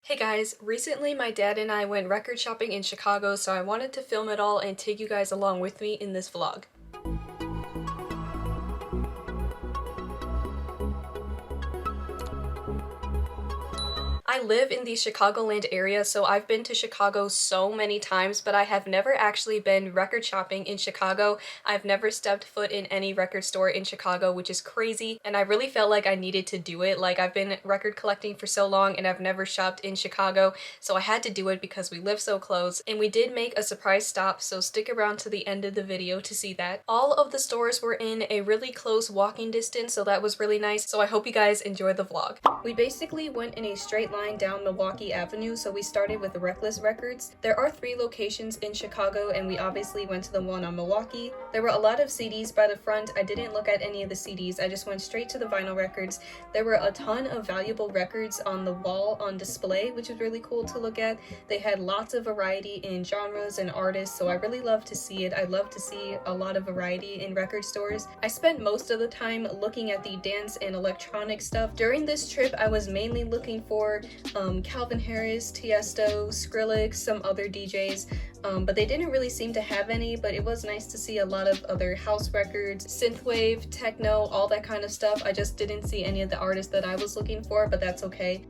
Hey guys, recently my dad and I went record shopping in Chicago, so I wanted to film it all and take you guys along with me in this vlog. I live in the Chicagoland area, so I've been to Chicago so many times, but I have never actually been record shopping in Chicago. I've never stepped foot in any record store in Chicago, which is crazy, and I really felt like I needed to do it. Like, I've been record collecting for so long and I've never shopped in Chicago, so I had to do it because we live so close. And we did make a surprise stop, so stick around to the end of the video to see that. All of the stores were in a really close walking distance, so that was really nice, so I hope you guys enjoy the vlog. We basically went in a straight line down Milwaukee Avenue, so we started with Reckless Records. There are 3 locations in Chicago, and we obviously went to the one on Milwaukee. There were a lot of CDs by the front. I didn't look at any of the CDs, I just went straight to the vinyl records. There were a ton of valuable records on the wall on display, which was really cool to look at. They had lots of variety in genres and artists, so I really love to see it. I love to see a lot of variety in record stores. I spent most of the time looking at the dance and electronic stuff. During this trip, I was mainly looking for Calvin Harris, Tiesto, Skrillex, some other DJs, but they didn't really seem to have any, but it was nice to see a lot of other house records, synthwave, techno, all that kind of stuff. I just didn't see any of the artists that I was looking for, but that's okay.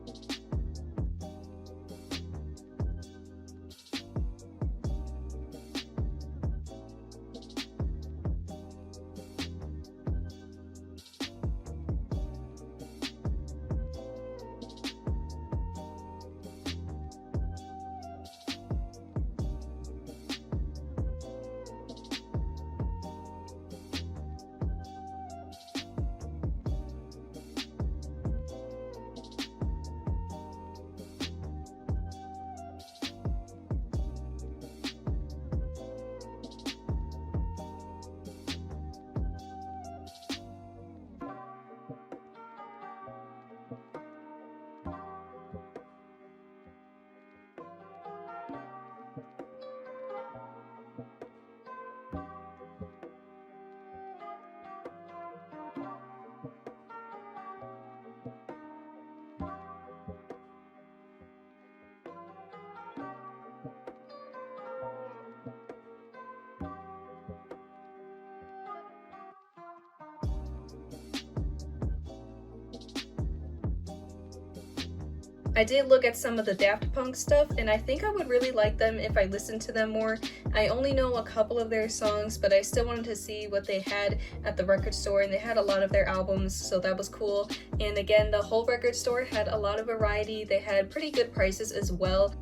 I did look at some of the Daft Punk stuff, and I think I would really like them if I listened to them more. I only know a couple of their songs, but I still wanted to see what they had at the record store, and they had a lot of their albums, so that was cool. And again, the whole record store had a lot of variety. They had pretty good prices as well.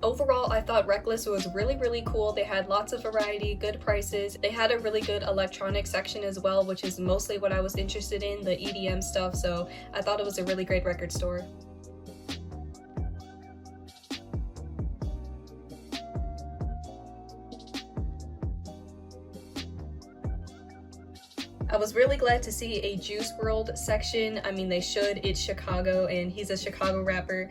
Overall, I thought Reckless was really cool. They had lots of variety, good prices. They had a really good electronic section as well, which is mostly what I was interested in, the EDM stuff, so I thought it was a really great record store. I was really glad to see a Juice WRLD section. I mean, they should. It's Chicago, and he's a Chicago rapper.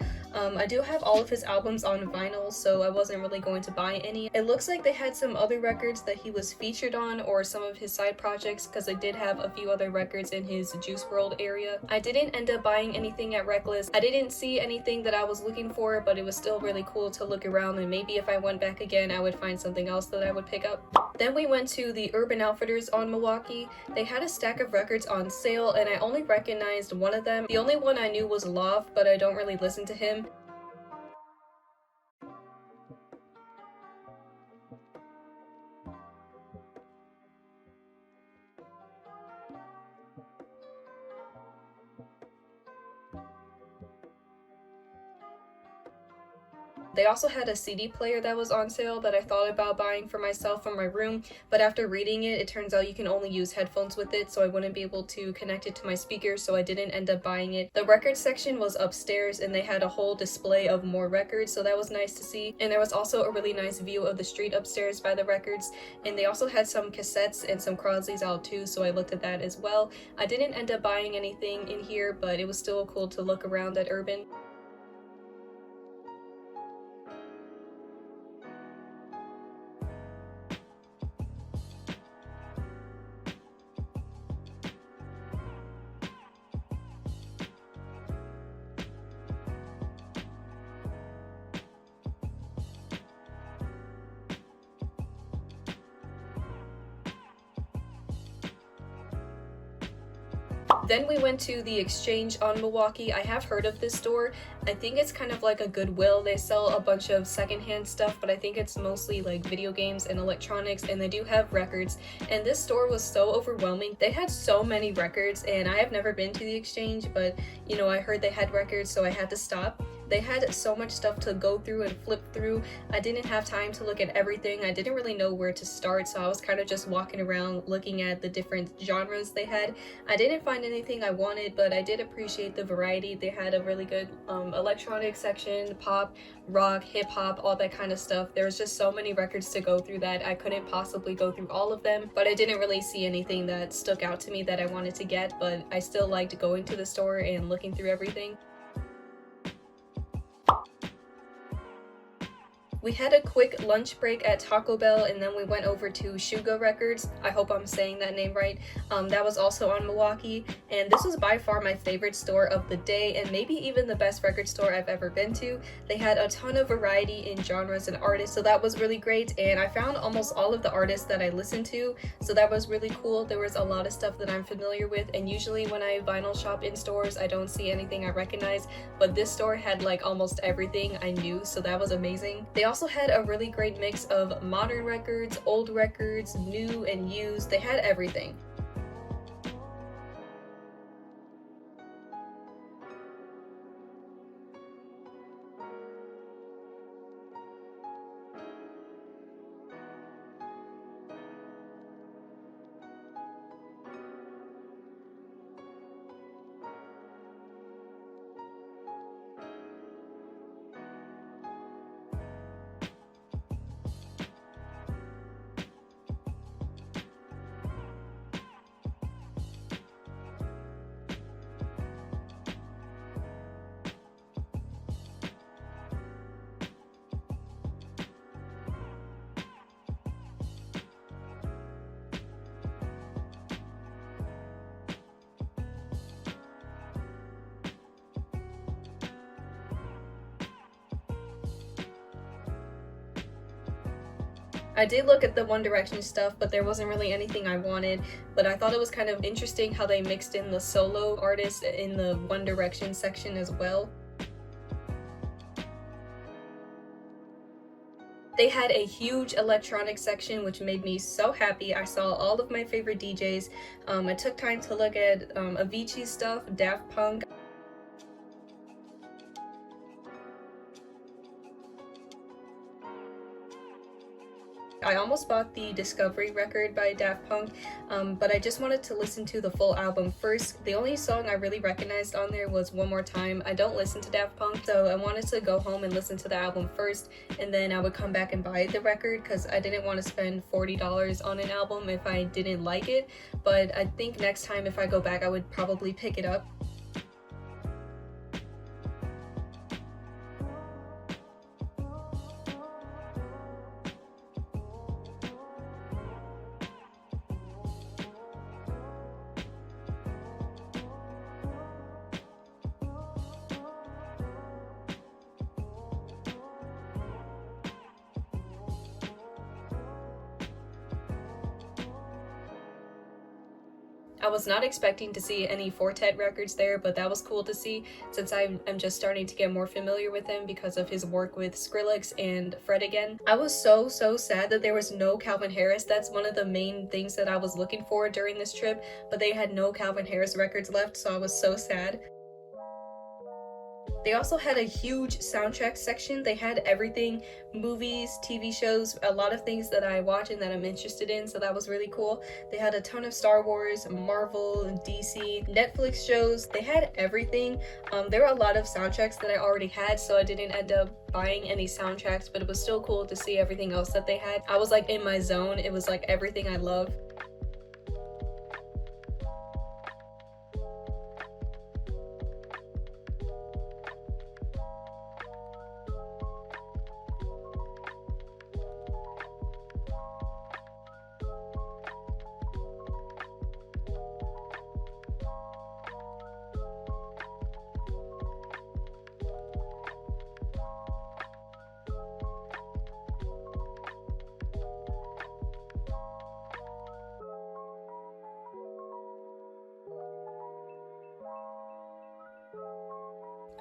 I do have all of his albums on vinyl, so I wasn't really going to buy any. It looks like they had some other records that he was featured on, or some of his side projects, because they did have a few other records in his Juice WRLD area. I didn't end up buying anything at Reckless. I didn't see anything that I was looking for, but it was still really cool to look around, and maybe if I went back again, I would find something else that I would pick up. Then we went to the Urban Outfitters on Milwaukee. They had a stack of records on sale, and I only recognized one of them. The only one I knew was Loft, but I don't really listen to him. They also had a CD player that was on sale that I thought about buying for myself for my room, but after reading it, it turns out you can only use headphones with it, so I wouldn't be able to connect it to my speaker, so I didn't end up buying it. The record section was upstairs, and they had a whole display of more records, so that was nice to see. And there was also a really nice view of the street upstairs by the records, and they also had some cassettes and some Crosleys out too, so I looked at that as well. I didn't end up buying anything in here, but it was still cool to look around at Urban. Then we went to the Exchange on Milwaukee. I have heard of this store. I think it's kind of like a Goodwill. They sell a bunch of secondhand stuff, but I think it's mostly like video games and electronics, and they do have records. And this store was so overwhelming. They had so many records, and I have never been to the Exchange, but you know, I heard they had records, so I had to stop. They had so much stuff to go through and flip through. I didn't have time to look at everything. I didn't really know where to start, so I was kind of just walking around looking at the different genres they had. I didn't find anything I wanted, but I did appreciate the variety. They had a really good electronic section, pop, rock, hip-hop, all that kind of stuff. There was just so many records to go through that I couldn't possibly go through all of them, but I didn't really see anything that stuck out to me that I wanted to get, but I still liked going to the store and looking through everything. We had a quick lunch break at Taco Bell, and then we went over to Shuga Records. I hope I'm saying that name right. That was also on Milwaukee, and this was by far my favorite store of the day, and maybe even the best record store I've ever been to. They had a ton of variety in genres and artists, so that was really great, and I found almost all of the artists that I listened to, so that was really cool. There was a lot of stuff that I'm familiar with, and usually when I vinyl shop in stores, I don't see anything I recognize, but this store had like almost everything I knew, so that was amazing. They also had a really great mix of modern records, old records, new and used. They had everything. I did look at the One Direction stuff, but there wasn't really anything I wanted, but I thought it was kind of interesting how they mixed in the solo artists in the One Direction section as well. They had a huge electronic section, which made me so happy. I saw all of my favorite DJs. I took time to look at Avicii's stuff, Daft Punk. I almost bought the Discovery record by Daft Punk, but I just wanted to listen to the full album first. The only song I really recognized on there was One More Time. I don't listen to Daft Punk, so I wanted to go home and listen to the album first, and then I would come back and buy the record because I didn't want to spend $40 on an album if I didn't like it. But I think next time if I go back, I would probably pick it up. I was not expecting to see any Fortet records there, but that was cool to see since I'm just starting to get more familiar with him because of his work with Skrillex and Fred again. I was so sad that there was no Calvin Harris. That's one of the main things that I was looking for during this trip, but they had no Calvin Harris records left, so I was so sad. They also had a huge soundtrack section. They had everything, movies, TV shows, a lot of things that I watch and that I'm interested in, so that was really cool. They had a ton of Star Wars, Marvel, DC, Netflix shows. They had everything. There were a lot of soundtracks that I already had, so I didn't end up buying any soundtracks, but it was still cool to see everything else that they had. I was like in my zone. It was like everything I love.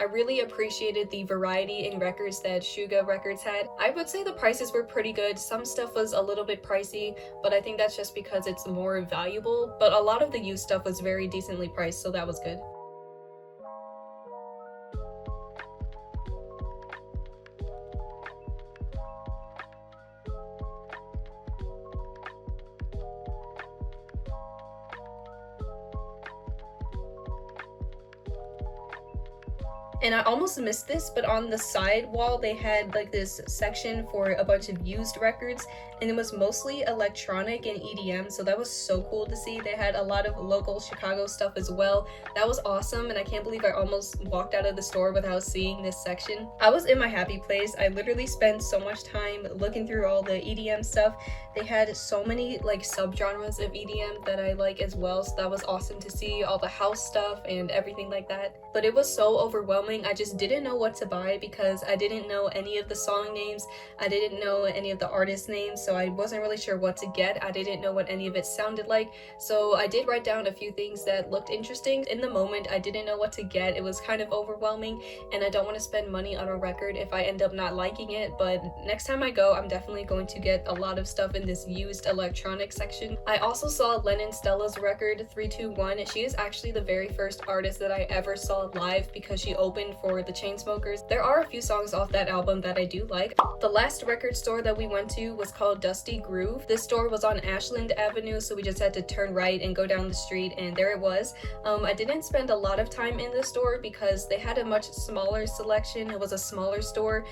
I really appreciated the variety in records that Suga Records had. I would say the prices were pretty good. Some stuff was a little bit pricey, but I think that's just because it's more valuable. But a lot of the used stuff was very decently priced, so that was good. And I almost missed this, but on the side wall they had like this section for a bunch of used records, and it was mostly electronic and EDM, so that was so cool to see. They had a lot of local Chicago stuff as well. That was awesome, and I can't believe I almost walked out of the store without seeing this section. I was in my happy place. I literally spent so much time looking through all the EDM stuff. They had so many like subgenres of EDM that I like as well, so that was awesome to see all the house stuff and everything like that. But it was so overwhelming. I just didn't know what to buy because I didn't know any of the song names. I didn't know any of the artist names, so I wasn't really sure what to get. I didn't know what any of it sounded like, so I did write down a few things that looked interesting. In the moment, I didn't know what to get. It was kind of overwhelming, and I don't want to spend money on a record if I end up not liking it, but next time I go, I'm definitely going to get a lot of stuff in this used electronic section. I also saw Lennon Stella's record 321. She is actually the very first artist that I ever saw live because she opened for the Chainsmokers. There are a few songs off that album that I do like. The last record store that we went to was called Dusty Groove. This store was on Ashland Avenue, so we just had to turn right and go down the street, and there it was. I didn't spend a lot of time in the store because they had a much smaller selection. It was a smaller store,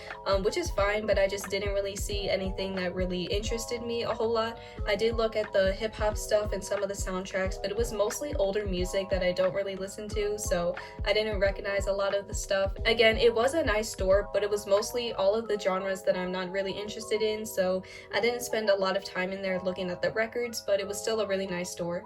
which is fine, but I just didn't really see anything that really interested me a whole lot. I did look at the hip-hop stuff and some of the soundtracks, but it was mostly older music that I don't really listen to, so I didn't recognize a lot of the stuff. Again, it was a nice store, but it was mostly all of the genres that I'm not really interested in, so I didn't spend a lot of time in there looking at the records, but it was still a really nice store.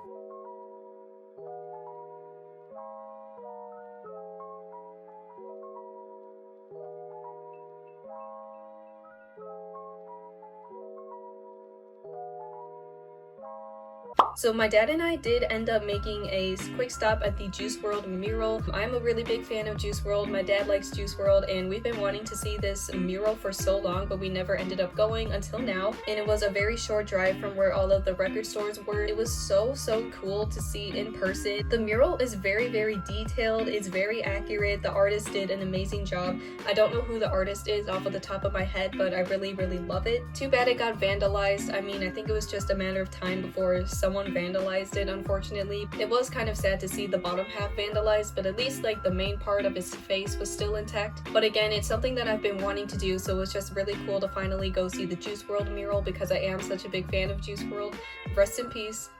So my dad and I did end up making a quick stop at the Juice WRLD Mural. I'm a really big fan of Juice WRLD. My dad likes Juice WRLD, and we've been wanting to see this mural for so long, but we never ended up going until now. And it was a very short drive from where all of the record stores were. It was so cool to see in person. The mural is very detailed. It's very accurate. The artist did an amazing job. I don't know who the artist is off of the top of my head, but I really love it. Too bad it got vandalized. I mean, I think it was just a matter of time before someone vandalized it, unfortunately. It was kind of sad to see the bottom half vandalized, but at least like the main part of his face was still intact. But again, it's something that I've been wanting to do, so it's just really cool to finally go see the Juice WRLD mural because I am such a big fan of Juice WRLD. Rest in peace.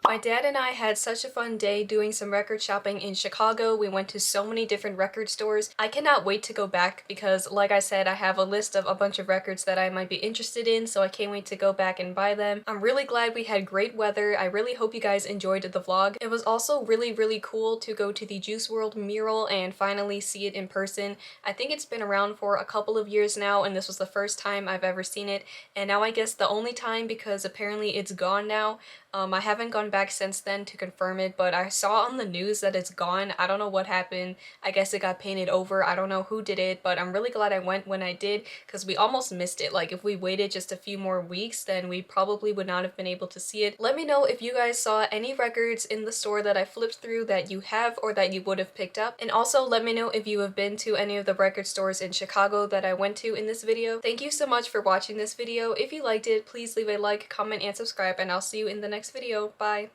My dad and I had such a fun day doing some record shopping in Chicago. We went to so many different record stores. I cannot wait to go back because, like I said, I have a list of a bunch of records that I might be interested in, so I can't wait to go back and buy them. I'm really glad we had great weather. I really hope you guys enjoyed the vlog. It was also really cool to go to the Juice WRLD mural and finally see it in person. I think it's been around for a couple of years now, and this was the first time I've ever seen it, and now I guess the only time because apparently it's gone now. I haven't gone back since then to confirm it, but I saw on the news that it's gone. I don't know what happened. I guess it got painted over. I don't know who did it, but I'm really glad I went when I did because we almost missed it. Like, if we waited just a few more weeks, then we probably would not have been able to see it. Let me know if you guys saw any records in the store that I flipped through that you have or that you would have picked up. And also let me know if you have been to any of the record stores in Chicago that I went to in this video. Thank you so much for watching this video. If you liked it, please leave a like, comment, and subscribe, and I'll see you in the next video. Bye!